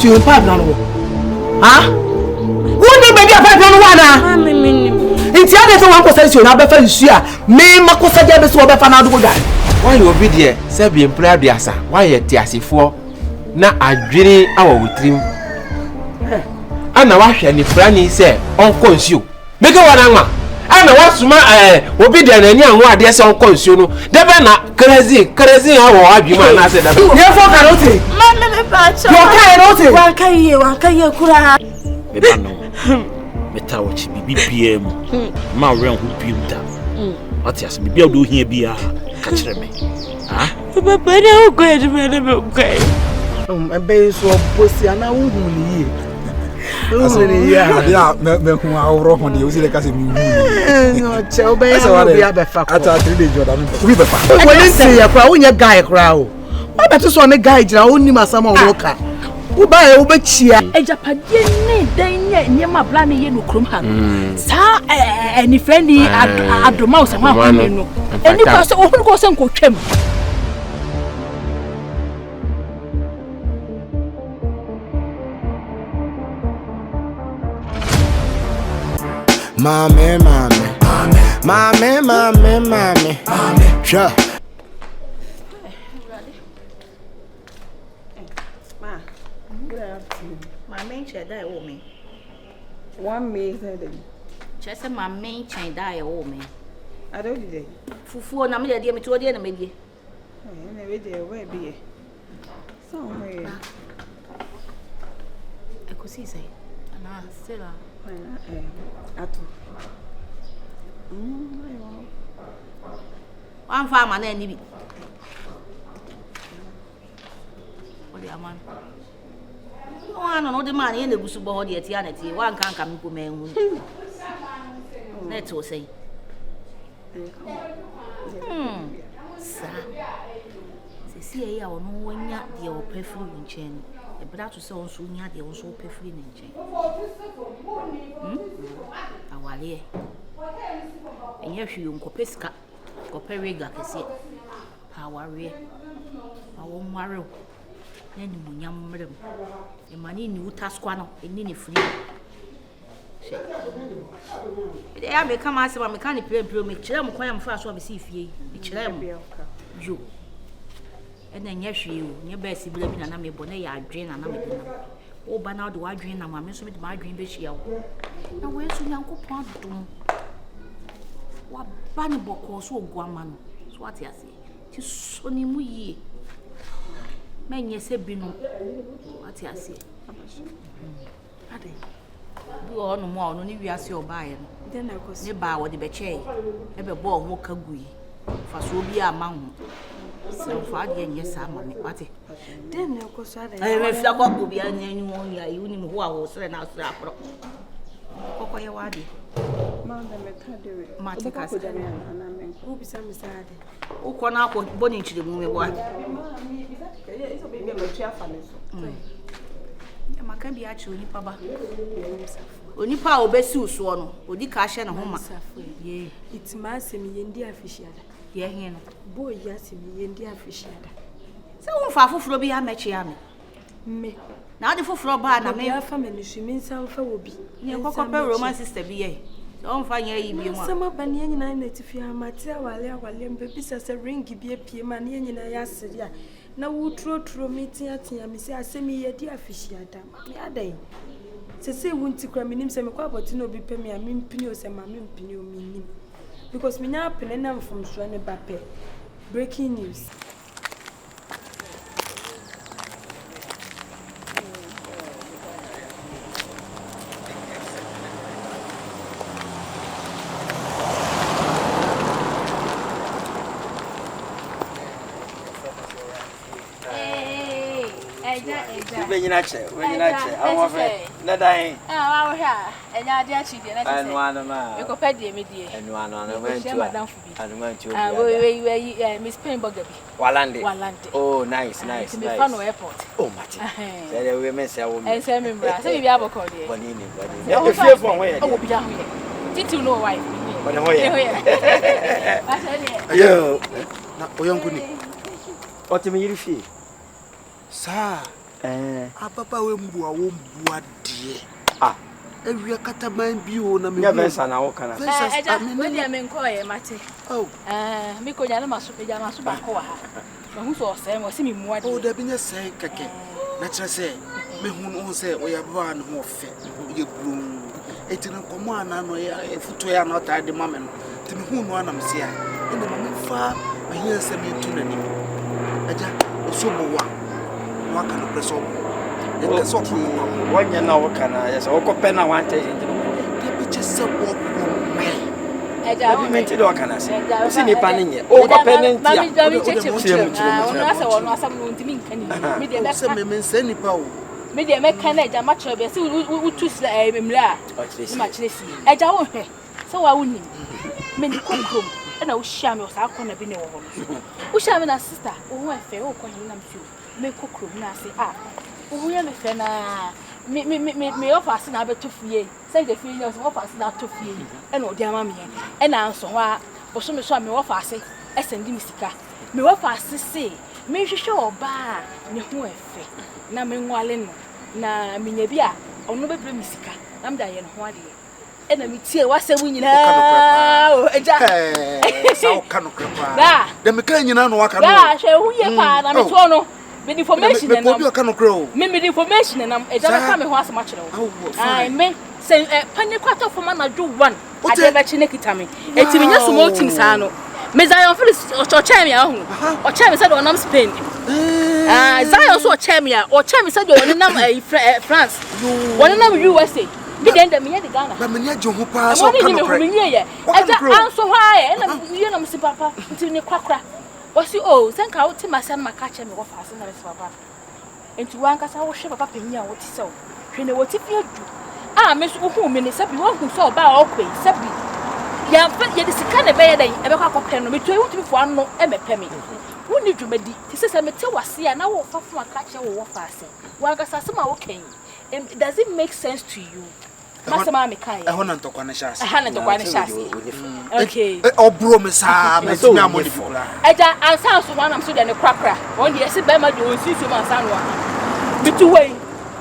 you part no. Huh? Who do baby 5 no one? It's the other one possession na be fa nsu a me makosa dia be so be fa na do guy. Why you obi there? Say be employer biasa. Why you tiasefo na adwene awo witrim. Ana wa hwe ni plani say onko nsu. Meke wana nwa. Ana wasuma obi there na ni anwo ade say onko nsu no. Debe na crazy awo adwuma na say debe. Ye fo karote. Mama me pa cho. Yo kai rote. Wa kai kura. Me ba no. Meta wo chi bibi bia mu. Ma we hu biuta. Ati as bibi odo hia bia ka kire me. Ah? Papa na o go e me na me go. Ebe so posi ana wo hu ni ye. Wo ya me hu awro ho de o si le ka se mi hu. No che obe ya obi abefa ko. Ata 3 days Jordan we be fa. Wo ni se ya kra wo nya guy kra o. Wo beto so ne guy jira wo ni masama wo ka. Wo ba e wo be chia. Ejapade ne dan nye ma bla ne ye no krom ha. Sa any friendly adoma o se ma ho ne no. Eni ko se o hu ko se nko twem. Mame. Sure. Ma, good afternoon. My main chair die owe me. 1 May said Chese ma main chain die o me. I don't do that. Fufu na me dey me to dey na me dey. Anyway, there where be. Somewhere. E ko si say. Ana sela. Atu. Wan fa ma na ni bi. O di aman. Wan no de man ye na gusu bo ho de ati anati. Wan kan mi ko men hu. Na to say. Sa. Se si e ya ono wanya de o pefiri nchen. E bra to se on so nya de on so pefiri nchen. Awale. Enye hwi nko pesika. Ko perega kese. Aware. Awo nware. Na ni munyam mrem. E mani ni utaskwa no, eni ni free. Ide ya me kama ase ma me kan ni play me kire mo kwan am fa so be si fie. E kire mo. Jo. Ena enye hwi o, nye ba si bla bi na me bo na ya adwen na me dina. O ba na do adwen na ma me so me de ma adwen be hia o. Na we so nyankopon dum. Wa ba ni boko so oguama no. So ati ase. Ti so ni mu yi. Menye se binu. Ati ase. Ade. Bu onu mo onu ni wiase obaye no. Then I was Ne ba wo de be che. E be bo ho kagui. Fa so bi ama ho. So fa de nye sa ama me ate. then I was sad. Me fia kwa obi anyanyu won ya yi uni ho a wo sere na so apro. Kokko ye wade. Man the metade. Mate kasa. Who be some sad? Ukọ na akọ boni nchire mu me bo. It's a baby me chia fa ne so. Ya maka bi a che onipa ba. Onipa a obesi uso no, odi ka hye ne ho ma. Ye. It's my semi yendi afishiada. Ye he no. Boy yasemi yendi afishiada. Se won fa foforo bi ya mechi ya me. Me. Na ade foforo ba na me. Ya fa me nsumin san fa wobi. Ye kokko pe Roman sister bi ye. Se won fa nya yi bi mu. Sama ba ne nyina na tifi amate awale mbebi sese ring bi apie ma ne nyina ya sere a na wo tro meeting atia me se asemi ye di afishiada. Me adai. Sese wunti kwa minim se me kwa boti no bi pe me a mimpini o se ma mimpini o minim. Because me nya pene na from so ne bape. Breaking news. Wenyina che. Awo fe. Na dai. Ah, wa hwa. Enya ade a chi de na che. Anu anu ma. E ko pe de me die. Anu wentu. Anu wentu. Ah, we Miss Penboga bi. Walande. Oh, nice. Me fa no airport. Oh, mate. Say the women say wo me. En say me bra. Say bi aboko de. Bonini. E fie fo ho ye. Oh, bi a ho ye. Titi no wife. Bone ho ye. Yo. Na oyonku ni. Otimi yiri fie. Sa. Papa we mbu a wo mbu ade. Ewia kataman bi o na me. Ya vensa na wo kana. We dey me nko ye mate. Me ko nya na maso peja maso ba ko ha. Ma hu so se mo se me mu ade. O da bi nya se keke. Na kire se me hu no se o ya ba na ho fe. Ye blum. Etina komo ana no ya efuto ya na ta de mame no. Ti me hu no ana me se a. Ina mame fa ahia se me tu na ni. Aja so bo wa. Wa kana preso. Eka so ko wonya na wo kana ya so ko pena wan te nti de bi che se wo me. Eja wo me ti do kana se si ni pa nye o ko pena nti a ona se wono asam no ntimi nkani me de se me nse ni pa o me de me kana eja ma chere be se utu sla ememla ni ma chere si eja wo hwe se wa woni me ni kokrom na wo hia me o sa akona bi ne wo ho wo hia me na sister wo ho efe wo ko hin na mfi me kokrom na se wo ya me fe na me offer na beto fie say the fie no offer na to fie e na odi ama me e na nso ho a bo so me so me offer ase e sendi me sika me offer ase se me hwehwe oba ne ho efe na me nwale no na me nya bi a ono bebre me sika na me da ye no ho ade e na me tie wasem nyina o eja sa o kanu krepa da me kan nyina no waka no da hwe hu ye pa na me to no me information na me ka no kro me information na eja na ka me ho asema kire wo ai me say pani kwata for man na do one ade ba chi ne kita me eti me nya small team sa no me Zion Felix o chemi a hu o chemi say do nam Spain Zion so o chemi say do one nam France one nam USA me den da me ya de Ghana ba me nya jo ho pa so ka no kre me ye eja anso ho aye na me nam si papa enti ne kwakra wasi o senka wo ti masan makache me wo fa ase na me papa enti wan kasa wo hwe papa panya wo ti sew hwe ne wo ti fi adu me so hu me ne sabi wo hu so ba o kwei sabi ya fa ye de sika ne be ye den e be kwa kopɛ no me to e wo ti fo ano e me pɛ me wo ni dwumadi ti se me te wase a na wo fa fo makache wo fa ase wan kasa se ma wo kan does it make sense to you Masama me kai. E hona ntokwa na shasi. Na ntokwa na shasi. Okay. Obro me sa me ti amoni fura. Eja ansa so wan am so de ne kwakra. Won de ese be ma de on sisi ma ansa no a. Me tu wei.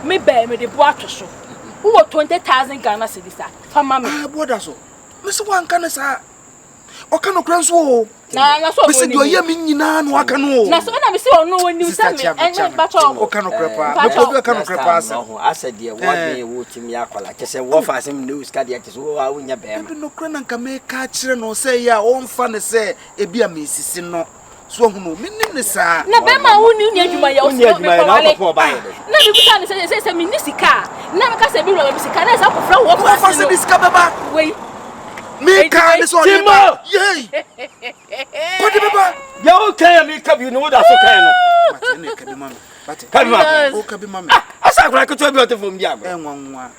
Me be me de bo atwoso. Wo 20,000 Ghana cedis a. Fa ma me. Boda so. Me se wan kan sa. O kan okran so o. Na so me se de oye me nyina no aka no. Na so na me se ono woni se me enye ba cho. O kan okrepa. Me ko bi kan okrepa asa. Asa de wo be wo timi akwala kese wo fa asem ne uska de kese wo awunya be ma. Ebi no kra na nka me ka kire no se ya o mfa ne se ebi a me sisi no. So hu no me nim ne sa. Na be ma woni uni adwuma ya o so me na ko ba ye. Na me buta ne se me ni sika. Na me ka se bi ro me sika na sa ko fra wo fa se ni sika baba. Wei. Me ka ne so Timo. Yey. Podi baba. Ya o kan me ka bi no da so kan no. Mate ne ka bi mama. Mate. Ka bi mama. O ka bi mama. Asa kura ko to bi o te fom bi agbo. Enwanwa.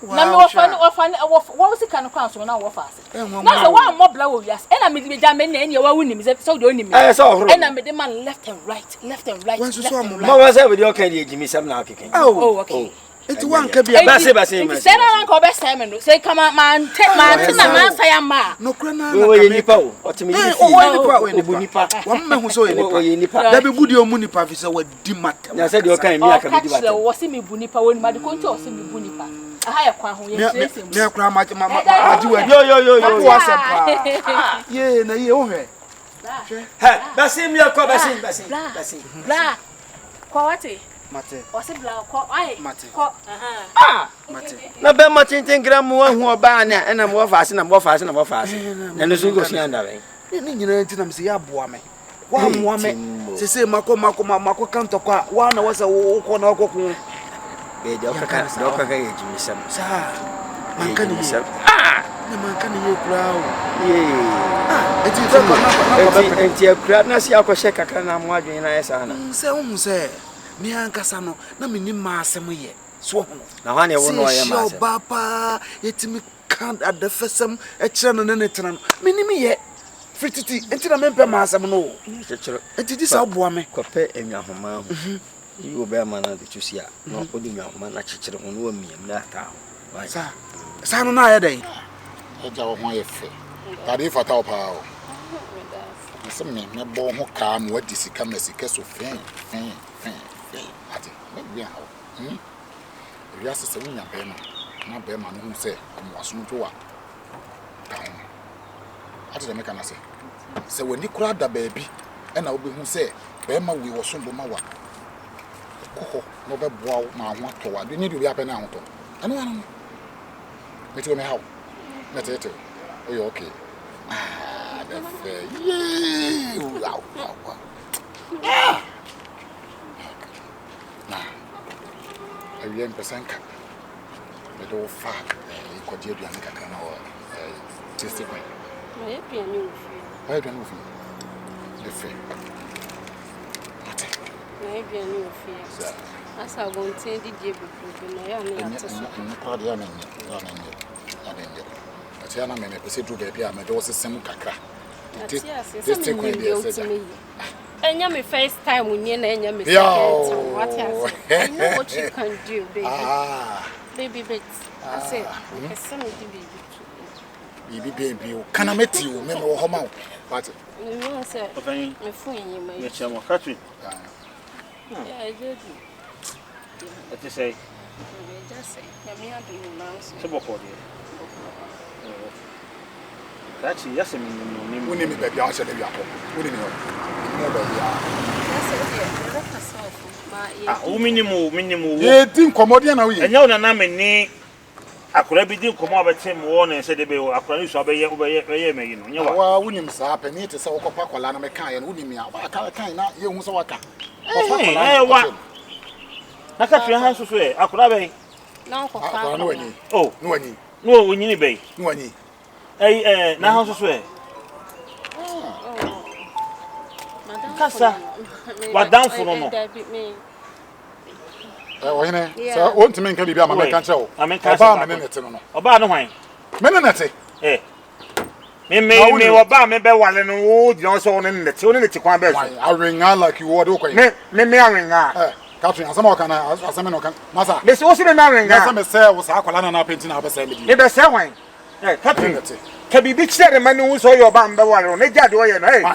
Na me wo si kan kwa so na wo fa ase. Na so wa mobla wo wias. E na me di ja me na ene wa wuni mi so de oni mi. So e na me de man left and right. Wan so mo. Ma wa say we dey okay dey ejimi sem na akeke. Oh, okay. Eti wan ka bia ba se say na ko be say me no say kama man na man say am no kra na na we nipa o otimi ni fi o nipa wa me hu so ye nipa da be budi o mu nipa fi say wa di matem na say de o kan mi aka be di matem wo se me bu nipa woni ma de ko nti o se me bu nipa aha ye kwa ho ye trese mu me kra ma ji wa yo wa se pa ye na ye o hwe ha ba se mi akọ ba se bla kwa wate mate o se bla kwa ai mate ko mate na be ma tintin gram mu hu oba na na mo fa ase na na no so go si anda be ni nyina nti na me se ya boa me wa moa me se mako kanto kwa wa na wasa wo ko na ko ku be de o ka ye jimi sam sa man kan ye na man kan ye kura o eti ko na enti akura na si akọ kakra na mo adwen na esa na se hu se mi ankasa no na me ni maasem ye so hu na hwane wo no ye maasem baba yetimi kan adafesem e kire no ne tena no me ni me ye frititi enti na me mpe maasem no chechero enti di sa boa me kope enwahoma ho yi obe ma na de tusia no odi nwahoma na chechero ho no amiem na ta ho sa no na ye den eja wo ho ye fe tade fata o pa o se me bo ho ka no adi sika so fen ati we how. If you ask us, we are Bema, not Bema, who say, I'm was not to down. What did I make an answer? So when you cried the baby, and I will be who say, Bema, we were soon Bomawa. Oh, no, but wow, my one toward. You need to be up and out. And one. But you may how. That's it. Oh, you okay? Ah, the fair. Yay! Wow, wow, wow. Ah! Now, a young person cap. But all fat, you could do a can or tasty way. I don't know the fair. Maybe a new fear. As I won't say the day before, I am not a Tiana may proceed to baby, I may do some cacra. This take to me. And you're my first time when you're in what you can do, baby. Baby bits. I said, I send the baby. Can I meet you? Remember how much? But you said, my phone in my country. Yeah, I did. What you say? Just say, I'm not doing mouse. Actually, yes, I'm we need me, baby. I'll say, baby, we need me. Minimum. Yeah, think comedian. And now, I'm I could have been come over Tim Warner and said, I could have been over. Well, we need to happen. It is our papa, Lana Mackay, and we need me. I can't not you who saw a car. What? I can't your house to say. I could have a no, oh, no, we need a bay. No, any. Now, house to swear. Cassa, what down for no? So, I want to make a baby. I'm a cancer. I'm a minute. About the wine. Minute. Eh. Me about me be one and wood, you so in the tune in the Tiquan. I ring out like you would. Me ring out. Catherine, some can I, some can. Massa, Miss also the marrying. I was Aqualana painting up a same. You best say wine. Catherine, can be big said a man who saw your bamba one on a jad way and hey. So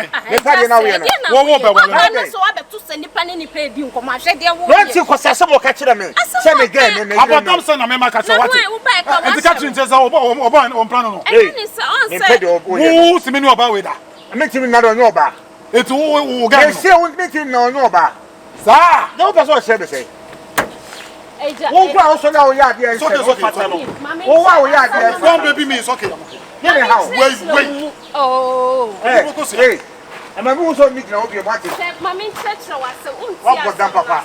I bet to send the penny paid you come. I said, Once you possess some more catch them. Send again. About Thompson, I remember catch what. And the Catherine says, oh, on plan. Who's the menu about with that? I met him not on your back. It's all guys still meeting on your back. Sir, no, that's what I said to say. Oh, also now we are here. Oh, wow, we are there. One baby me is okay. Wait. Oh, hey. And my moves on me now be about it. Mammy said so. I said, what was that, Papa?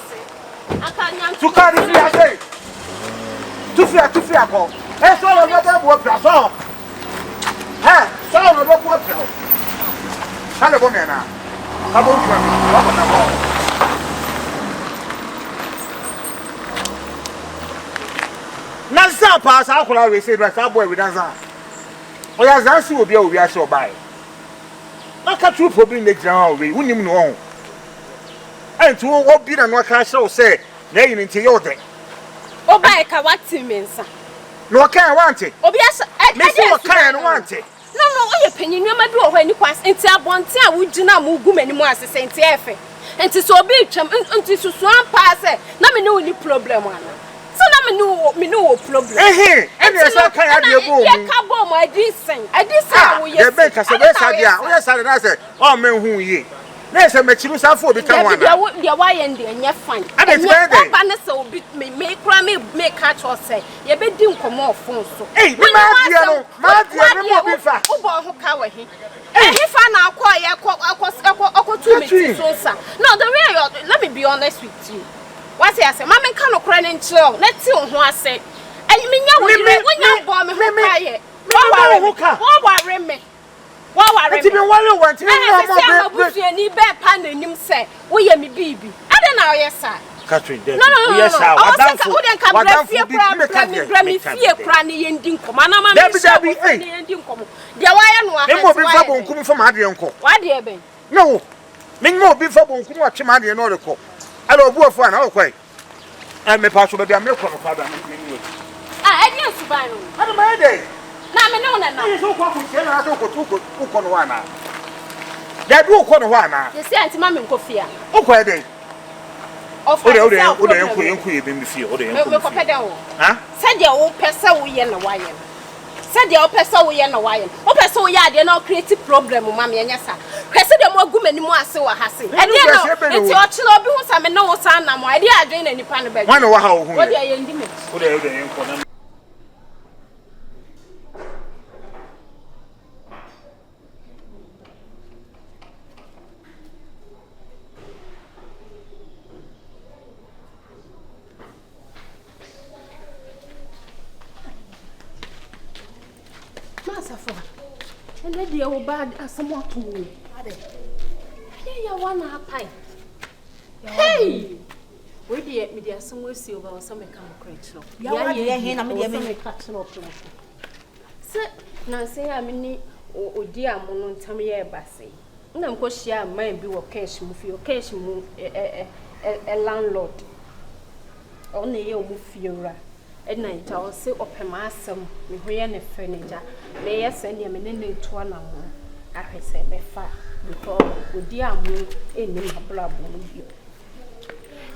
I can't to carry I say. To fear, call. That's all about what I saw. Eh, so about what now? Hello, woman. How about you? Nasa pass how could I say that boy with Nasa? Or as I will be over here so by. I can't you probably make down we wouldn't even know. And to all be and what I shall say, they into your day. Oh, by Kawati means. No, I can't want it. Oh, yes, I can't want it. No, your opinion, you might do when you pass into a bontia, would you not move anymore as a Saint F. And to so big, until to swamp pass it. Not me no any problem. So me no problem. Eh, and yes, I can't have your boom. I did sing. The baker said, yes, I said, oh, men who ye. There's a material for become one. You're why and you're fine. I didn't so me make crammy make catch or say, you be doing come off phone so. Hey, my dear, who cover him. And if I now call you, no, the way let me be honest with you. What I say, Mamma can't cry and chill. Let's see what I say. And you mean you bomb me, what worry me? Want to be bad pan and him say, we are me baby. I don't know, yes, sir. Catherine, no, yes, sir. I wouldn't come fear cranny and dinkum. And dinkum. There why coming from my uncle. Why, dear Ben? No, Ming more before watch him and the call. I don't go for an okay. And me pass over the milk of father. I didn't survive. I don't mind it. No, I don't go to one. That will call one. You say, Auntie Mammy Coffee. Okay, Ode be me fie. Ode Me ko pede wo. Ha? Said dia wo pesa wo ye na waye. Said dia wo pesa wo ye na waye. Wo pesa wo ye ade na create problem ma me anya sa. Kwese dem agu mani mu ase wa hase. E dey no. Enti o chi na obi hu sa me na wo sa na mo. E dey adwen na nipa no ba. Wan wo ha wo hu. Ode ye ndi me. Ode enko na. And then they are bad as someone to me. Here you want to pie. Hey! We did me there somewhere silver or some mechanical crutch. Yeah, here, I'm a catching up. Sir, Nancy, I mean, oh dear, Monon Tamia Bassy. And I'm going to share my bill of cash with your cash move a landlord. Only you move your. At night, I'll sit up a massam, me wearing a furniture. May I send him in to one hour? I say, be far before with dear moon in the blood with you.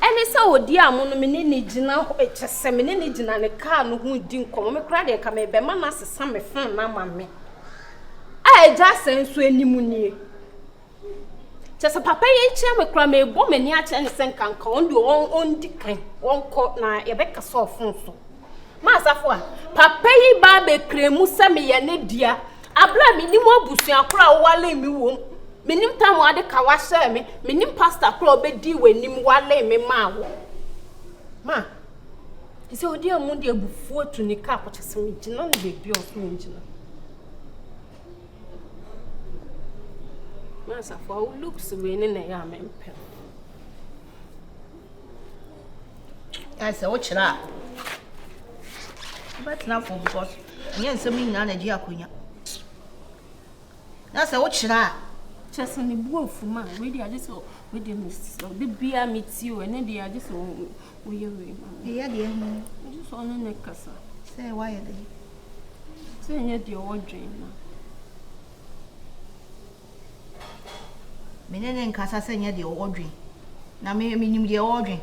And it's so dear moon, mini dinner, it's a seminary dinner, and a car who didn't come. Credit come a beman as a summer friend, mamma. I just send so any money. Just a papa chair, cram a woman, yet and send can call you own decay, one court now, a becker saw phone. Master for papa yi ba be kremu se me ye ne dia abla mi ni mo busuan kra wale mi wom minim tam ade ka wa hye me minim pastor kra obedi wanim wale me ma wo ma ise odi amu de abufu otu ni ka ko chese me gina no bebi o me gina Master for looks we ne na ya me mpe I say what chira but now for because yen se me na na ji akonya na say what chira chese ni buofu ma we dey just we dey miss so the bia meet you and dey just we yeah dey just on na kasa say why dey say nya dey odwen na menene nkasa say nya dey odwen na me nim dey odwen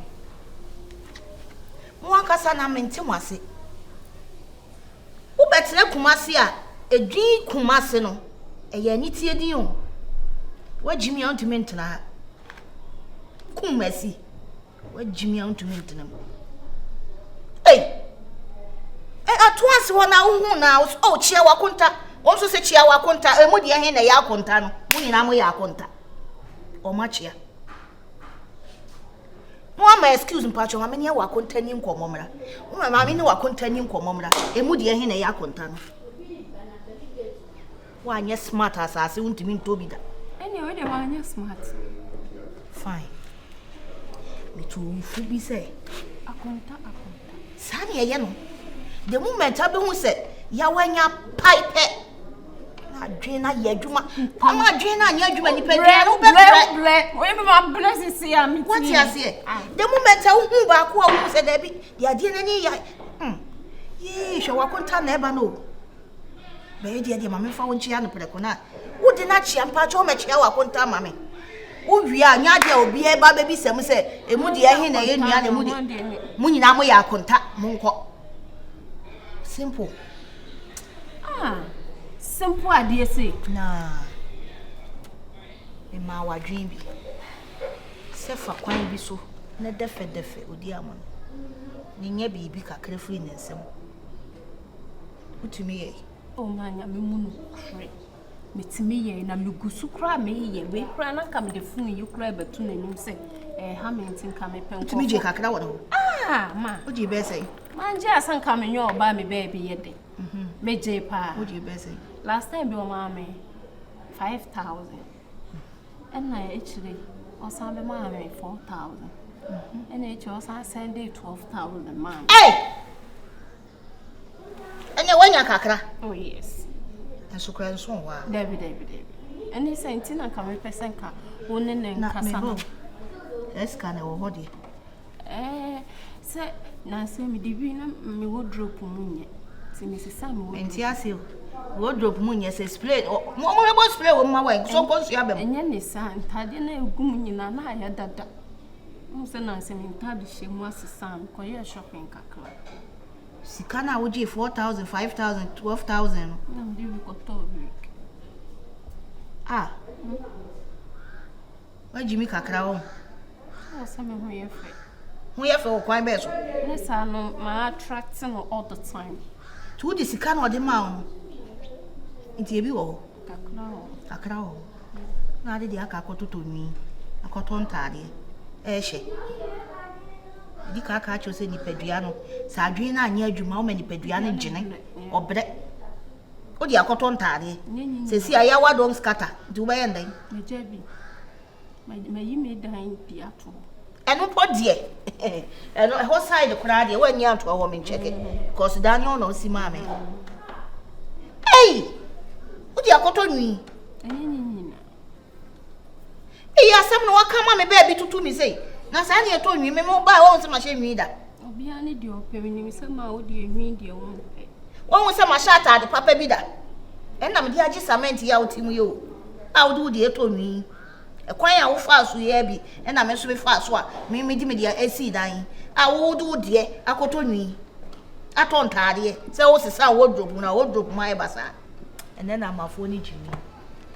mo akasa na mente mo ase ubetre kumase a edwin kumase no eye nitie din o wajimi antiment na kumasi wajimi antiment na atuase wona uhu na o chia wakonta wonso se chia wakonta emu de he na ya akonta no mu nyina mo ya akonta o ma chia Mama excuse me pacho mama nya wakonta ni nkomomra mama me ni wakonta ni nkomomra emu de he na ya akonta no wanye smart asase untimi ntobi da anyway they wanye smart fine me too fu bi say akonta sani eye no the moment abe hu say ya wanya pipe na adwena ye adwuma ama adwena anya adwuma ni pedwa no be we be my blessing see am what you say the moment hu ba ko hu say da bi the ade na ni ya ye hwe wakonta na eba no be dia mama fa won chia no preko na wo di na chia mpa cho ma chia wakonta mama wo wi anya dia obi e ba be sem se emu dia he na ye nua na mu di mu nyina mo ya akonta mo nko simple simple ade say na e ma wa dream bi se fa kwan bi so na defe odi amon ni nya bi kakra free na nsem utumi ye oh manya me munu free metimi ye na megusu kra me ye we kra na kam de fun yi kra betu na nim se ha me ntin ka me penko utumi je kakra wo ma oji be say manje asan ka me nyo oba me baby ye de me je pa oji be say last time be o ma me 5,000 and na actually o san be ma me 4,000 and actually o san send 12,000 man anya wanya kakra oh yes asukra nso wa David and he said tina ka me person ka woni ne nkasa eska na wo hodi se na se me dibi na me wardrobe munye se me se sam wo enti ase wardrobe munye se spray mo bo spray wo ma wa so ko so ya bem enye ne sa ntade na egum nyina na ya dada Say na say me ntade hye mu asesam ko ye shopping kakra. Sika na woji 4,000, 5,000, 12,000. Na me bi ko to week. Ah. Wa jimi kakra wo. O say me ho ye fe. Ho ye fe wo kwan be so. Ne sa no ma attracting all the time. Tu di sika na odi ma wo. Nti ebi wo. Kakra wo. Na ade di aka akototo nwi. Akoto ntade. Ehye. Di ka aka cho se nipadua no. Sa adwen na anya adwuma wo ma nipadua no gene. Obre. Odi akoto ntade. Se si aya wa don scatter. Du ba yenda. Me jebi. Me me dan di ato. Eno po die. Eno ho side kura de wa nya ato ho me ncheke. Because Daniel no si ma me. Hey! Odi akoto nwi. Enyi. Iya sam no wakama me baby tutu mi sei. Na sa ne to nwi me mo ba wo se ma hye nwi da. Obi ani de opemi ni se ma wo de nwi de wo pe. Wo se ma shata de papa bi da. Enna me de agi cement ya otimu yo. A wo de to nwi. Ekwan ya wo fa so ye bi. Enna me so be fa so a me di me de AC dan. A wo de akoto nwi. Ato ntade. Se wo sesa wardrobe na wardrobe mai basa. And then I'm a phone jimi.